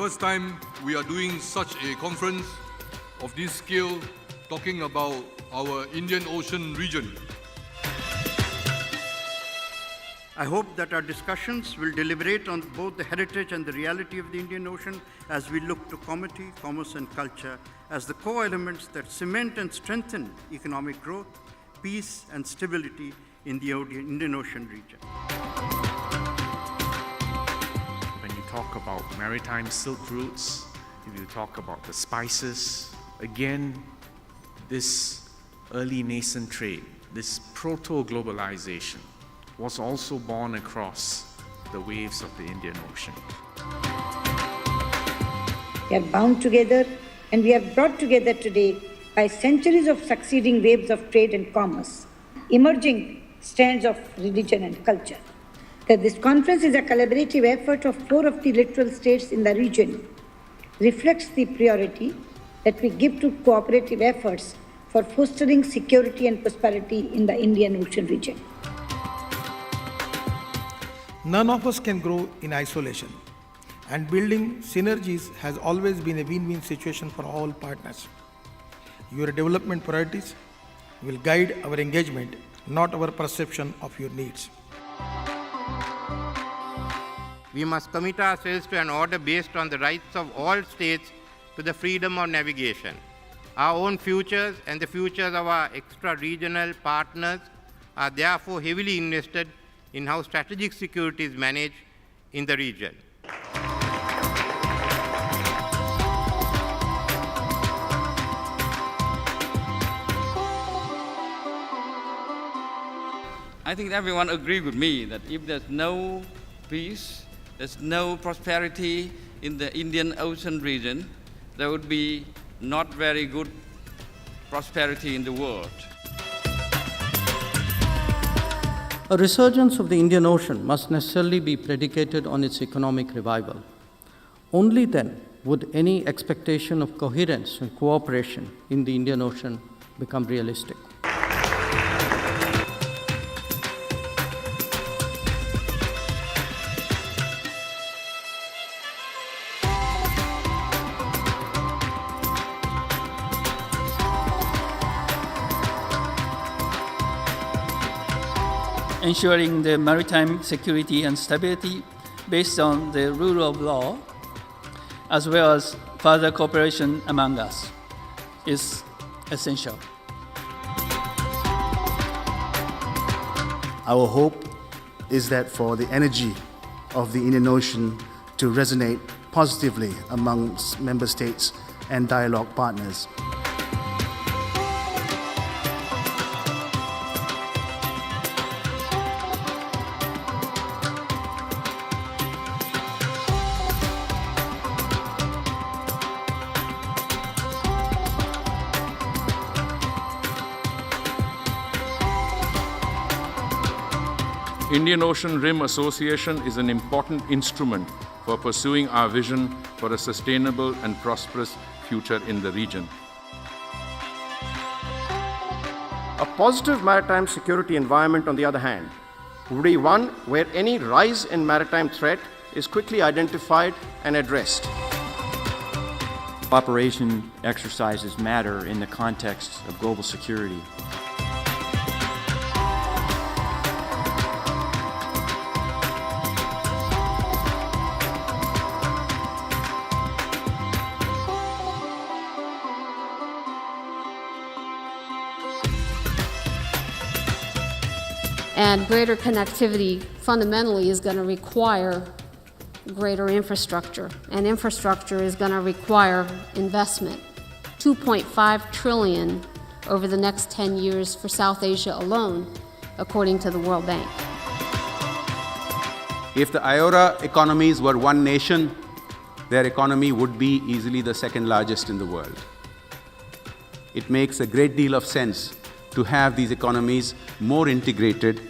first time we are doing such a conference of this scale, talking about our Indian Ocean region. I hope that our discussions will deliberate on both the heritage and the reality of the Indian Ocean as we look to comity, commerce and culture as the core elements that cement and strengthen economic growth, peace and stability in the Indian Ocean region. When you talk about maritime silk routes, if you talk about the spices, again, this early nascent trade, this proto-globalization, was also born across the waves of the Indian Ocean. We are bound together and we are brought together today by centuries of succeeding waves of trade and commerce, emerging strands of religion and culture. That this conference is a collaborative effort of 4 of the littoral states in the region reflects the priority that we give to cooperative efforts for fostering security and prosperity in the Indian Ocean region. None of us can grow in isolation, and building synergies has always been a win-win situation for all partners. Your development priorities will guide our engagement, not our perception of your needs. We must commit ourselves to an order based on the rights of all states to the freedom of navigation. Our own futures and the futures of our extra-regional partners are therefore heavily invested in how strategic security is managed in the region. I think everyone agrees with me that if there's no peace, there's no prosperity in the Indian Ocean region, there would be not very good prosperity in the world. A resurgence of the Indian Ocean must necessarily be predicated on its economic revival. Only then would any expectation of coherence and cooperation in the Indian Ocean become realistic. Ensuring the maritime security and stability based on the rule of law, as well as further cooperation among us, is essential. Our hope is that for the energy of the Indian Ocean to resonate positively amongst member states and dialogue partners. Indian Ocean Rim Association is an important instrument for pursuing our vision for a sustainable and prosperous future in the region. A positive maritime security environment, on the other hand, would be one where any rise in maritime threat is quickly identified and addressed. Cooperation exercises matter in the context of global security. And greater connectivity fundamentally is going to require greater infrastructure, and infrastructure is going to require investment. $2.5 trillion over the next 10 years for South Asia alone, according to the World Bank. If the IORA economies were one nation, their economy would be easily the second largest in the world. It makes a great deal of sense to have these economies more integrated.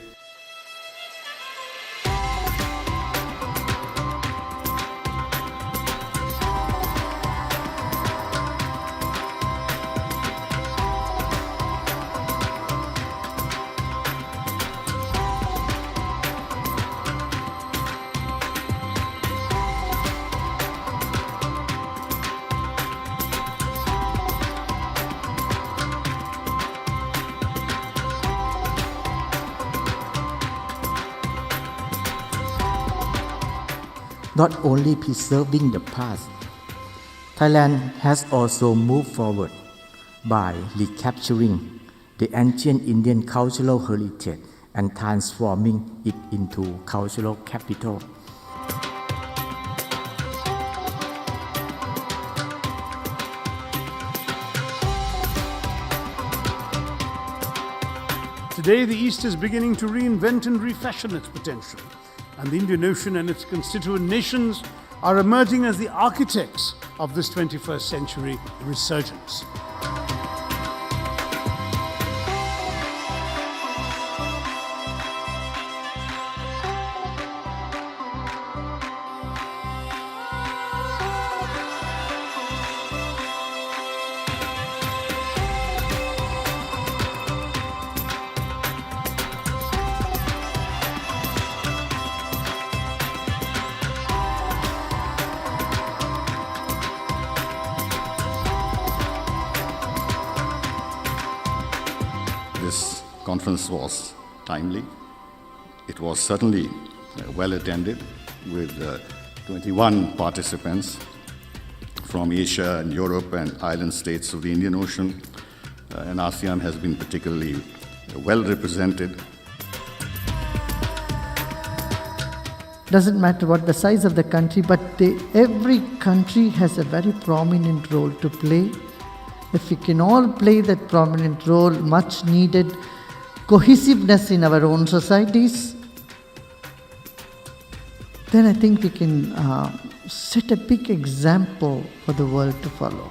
not only preserving the past, Thailand has also moved forward by recapturing the ancient Indian cultural heritage and transforming it into cultural capital. Today, the East is beginning to reinvent and refashion its potential, and the Indian Ocean and its constituent nations are emerging as the architects of this 21st century resurgence. This conference was timely. It was certainly well attended with 21 participants from Asia and Europe and island states of the Indian Ocean, and ASEAN has been particularly well represented. Doesn't matter what the size of the country, but every country has a very prominent role to play. If we can all play that prominent role, much needed cohesiveness in our own societies, then I think we can set a big example for the world to follow.